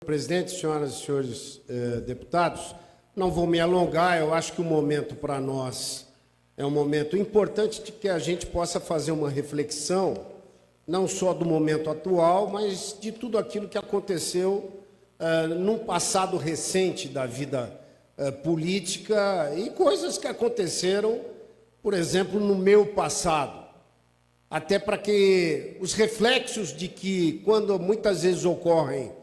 Presidente, senhoras e senhores deputados, não vou me alongar, eu acho que o momento para nós é um momento importante de que a gente possa fazer uma reflexão, não só do momento atual, mas de tudo aquilo que aconteceu num passado recente da vida política e coisas que aconteceram, por exemplo, no meu passado. Até para que os reflexos de que, quando muitas vezes ocorrem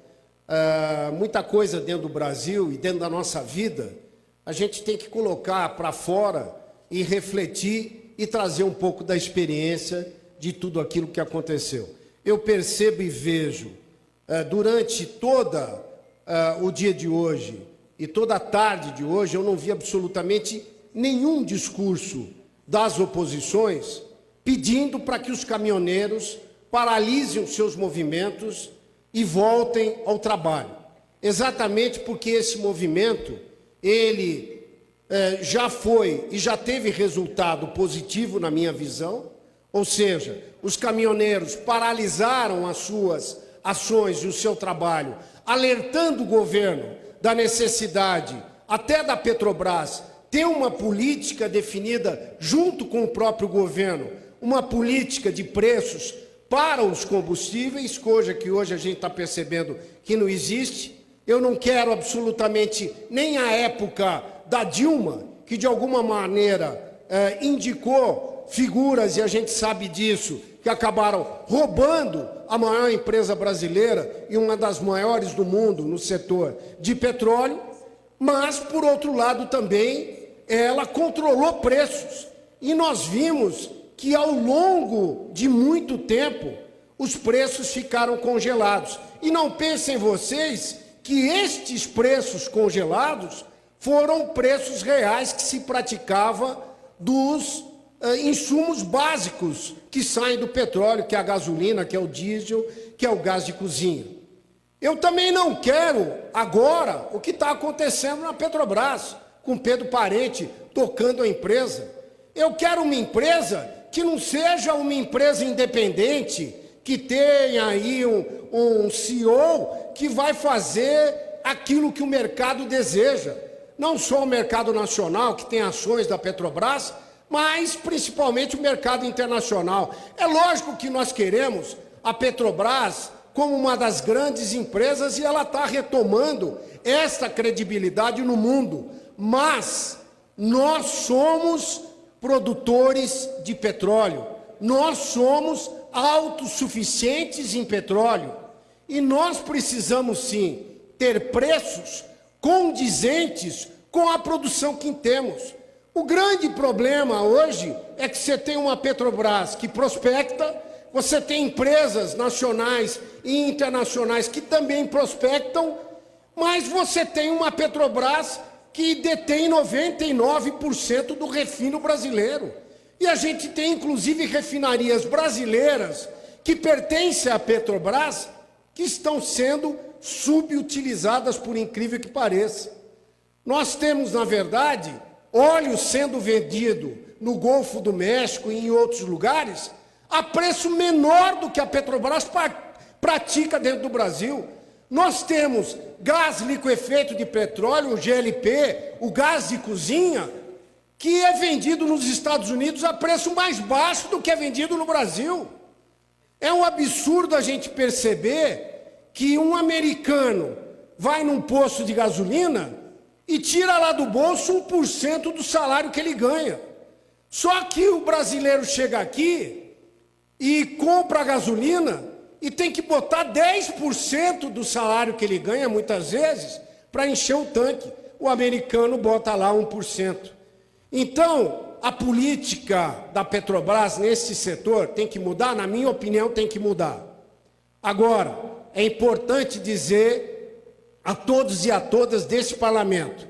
muita coisa dentro do Brasil e dentro da nossa vida, a gente tem que colocar para fora e refletir e trazer um pouco da experiência de tudo aquilo que aconteceu. Eu percebo e vejo, durante toda o dia de hoje e toda a tarde de hoje, eu não vi absolutamente nenhum discurso das oposições pedindo para que os caminhoneiros paralisem os seus movimentos e voltem ao trabalho. Exatamente porque esse movimento, ele já foi e já teve resultado positivo na minha visão, ou seja, os caminhoneiros paralisaram as suas ações e o seu trabalho, alertando o governo da necessidade, até da Petrobras, ter uma política definida junto com o próprio governo, uma política de preços para os combustíveis, coisa que hoje a gente está percebendo que não existe. Eu não quero absolutamente nem a época da Dilma, que de alguma maneira indicou figuras, e a gente sabe disso, que acabaram roubando a maior empresa brasileira e uma das maiores do mundo no setor de petróleo, mas, por outro lado, também ela controlou preços. E nós vimos que, ao longo de muito tempo, os preços ficaram congelados. E não pensem vocês que estes preços congelados foram preços reais que se praticava dos insumos básicos que saem do petróleo, que é a gasolina, que é o diesel, que é o gás de cozinha. Eu também não quero agora o que está acontecendo na Petrobras, com Pedro Parente tocando a empresa. Eu quero uma empresa que não seja uma empresa independente, que tenha aí um CEO que vai fazer aquilo que o mercado deseja. Não só o mercado nacional, que tem ações da Petrobras, mas principalmente o mercado internacional. É lógico que nós queremos a Petrobras como uma das grandes empresas e ela está retomando esta credibilidade no mundo. Mas nós somos produtores de petróleo, nós somos autossuficientes em petróleo e nós precisamos sim ter preços condizentes com a produção que temos. O grande problema hoje é que você tem uma Petrobras que prospecta, você tem empresas nacionais e internacionais que também prospectam, mas você tem uma Petrobras que detém 99% do refino brasileiro. E a gente tem, inclusive, refinarias brasileiras que pertencem à Petrobras que estão sendo subutilizadas, por incrível que pareça. Nós temos, na verdade, óleo sendo vendido no Golfo do México e em outros lugares a preço menor do que a Petrobras pratica dentro do Brasil. Nós temos gás liquefeito de petróleo, o GLP, o gás de cozinha, que é vendido nos Estados Unidos a preço mais baixo do que é vendido no Brasil. É um absurdo a gente perceber que um americano vai num posto de gasolina e tira lá do bolso 1% do salário que ele ganha. Só que o brasileiro chega aqui e compra a gasolina e tem que botar 10% do salário que ele ganha, muitas vezes, para encher o tanque. O americano bota lá 1%. Então, a política da Petrobras nesse setor tem que mudar? Na minha opinião, tem que mudar. Agora, é importante dizer a todos e a todas desse parlamento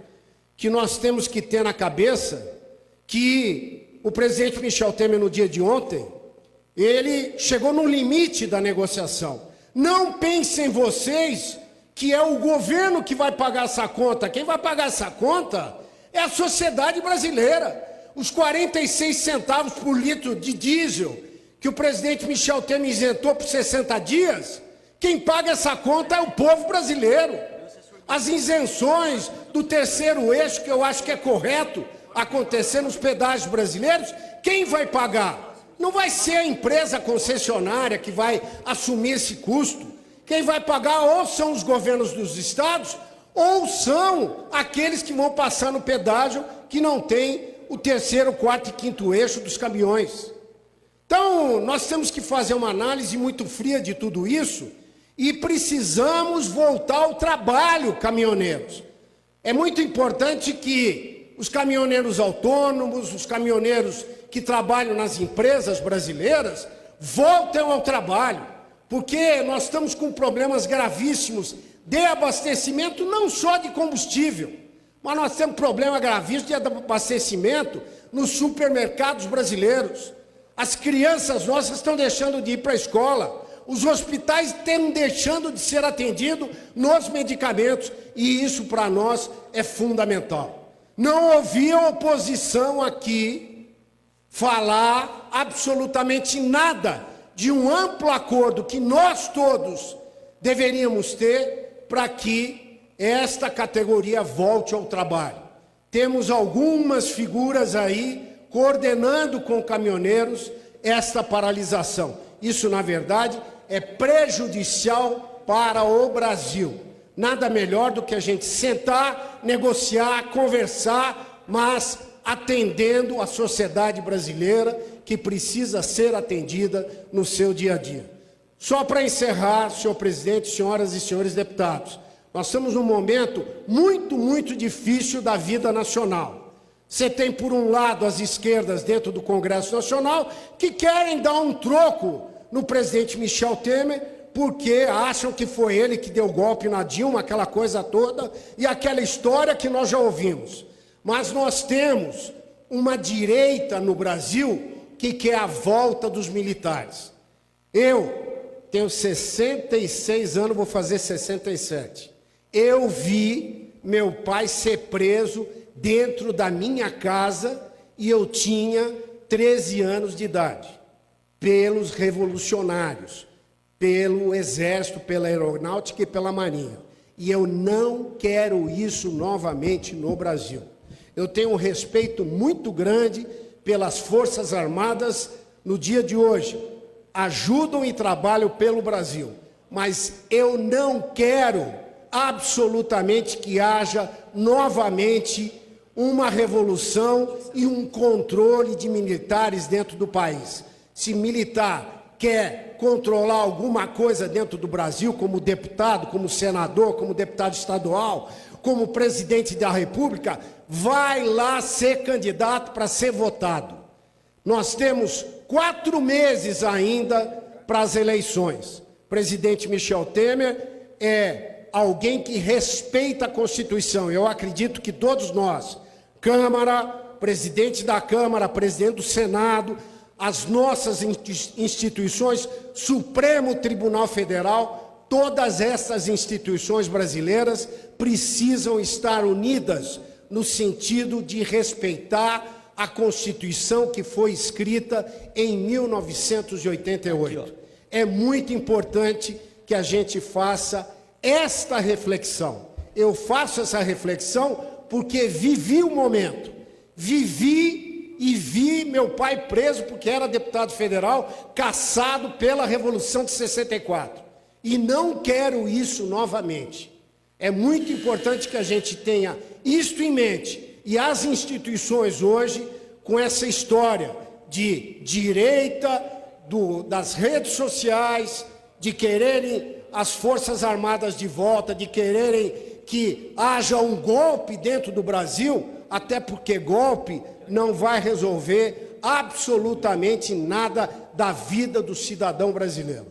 que nós temos que ter na cabeça que o presidente Michel Temer, no dia de ontem, ele chegou no limite da negociação. Não pensem vocês que é o governo que vai pagar essa conta. Quem vai pagar essa conta é a sociedade brasileira. Os 46 centavos por litro de diesel que o presidente Michel Temer isentou por 60 dias, Quem paga essa conta é o povo brasileiro. As isenções do terceiro eixo, que eu acho que é correto acontecer nos pedágios brasileiros, quem vai pagar? Não vai ser a empresa concessionária que vai assumir esse custo. Quem vai pagar ou são os governos dos estados, ou são aqueles que vão passar no pedágio que não tem o terceiro, quarto e quinto eixo dos caminhões. Então, nós temos que fazer uma análise muito fria de tudo isso e precisamos voltar ao trabalho, caminhoneiros. É muito importante que os caminhoneiros autônomos, os caminhoneiros que trabalham nas empresas brasileiras, voltem ao trabalho, porque nós estamos com problemas gravíssimos de abastecimento, não só de combustível, mas nós temos problema gravíssimo de abastecimento nos supermercados brasileiros. As crianças nossas estão deixando de ir para a escola, os hospitais estão deixando de ser atendidos nos medicamentos, e isso para nós é fundamental. Não ouvi a oposição aqui falar absolutamente nada de um amplo acordo que nós todos deveríamos ter para que esta categoria volte ao trabalho. Temos algumas figuras aí coordenando com caminhoneiros esta paralisação. Isso, na verdade, é prejudicial para o Brasil. Nada melhor do que a gente sentar, negociar, conversar, mas atendendo a sociedade brasileira que precisa ser atendida no seu dia a dia. Só para encerrar, senhor presidente, senhoras e senhores deputados, nós estamos num momento muito difícil da vida nacional. Você tem, por um lado, as esquerdas dentro do Congresso Nacional que querem dar um troco no presidente Michel Temer, porque acham que foi ele que deu golpe na Dilma, aquela coisa toda, e aquela história que nós já ouvimos. Mas nós temos uma direita no Brasil que quer a volta dos militares. Eu tenho 66 anos, vou fazer 67. Eu vi meu pai ser preso dentro da minha casa e eu tinha 13 anos de idade, pelos revolucionários, pelo Exército, pela Aeronáutica e pela Marinha. E eu não quero isso novamente no Brasil. Eu tenho um respeito muito grande pelas Forças Armadas no dia de hoje. Ajudam e trabalham pelo Brasil. Mas eu não quero absolutamente que haja novamente uma revolução e um controle de militares dentro do país. Se militar quer controlar alguma coisa dentro do Brasil, como deputado, como senador, como deputado estadual, como presidente da República, vai lá ser candidato para ser votado. Nós temos 4 meses ainda para as eleições. O presidente Michel Temer é alguém que respeita a Constituição. Eu acredito que todos nós, Câmara, presidente da Câmara, presidente do Senado, as nossas instituições, Supremo Tribunal Federal, todas essas instituições brasileiras precisam estar unidas no sentido de respeitar a Constituição que foi escrita em 1988. É muito importante que a gente faça esta reflexão. Eu faço essa reflexão porque vivi o momento, vivi e vi meu pai preso porque era deputado federal, cassado pela Revolução de 64. E não quero isso novamente. É muito importante que a gente tenha isto em mente. E as instituições hoje, com essa história de direita, das redes sociais, de quererem as Forças Armadas de volta, de quererem que haja um golpe dentro do Brasil, até porque golpe não vai resolver absolutamente nada da vida do cidadão brasileiro.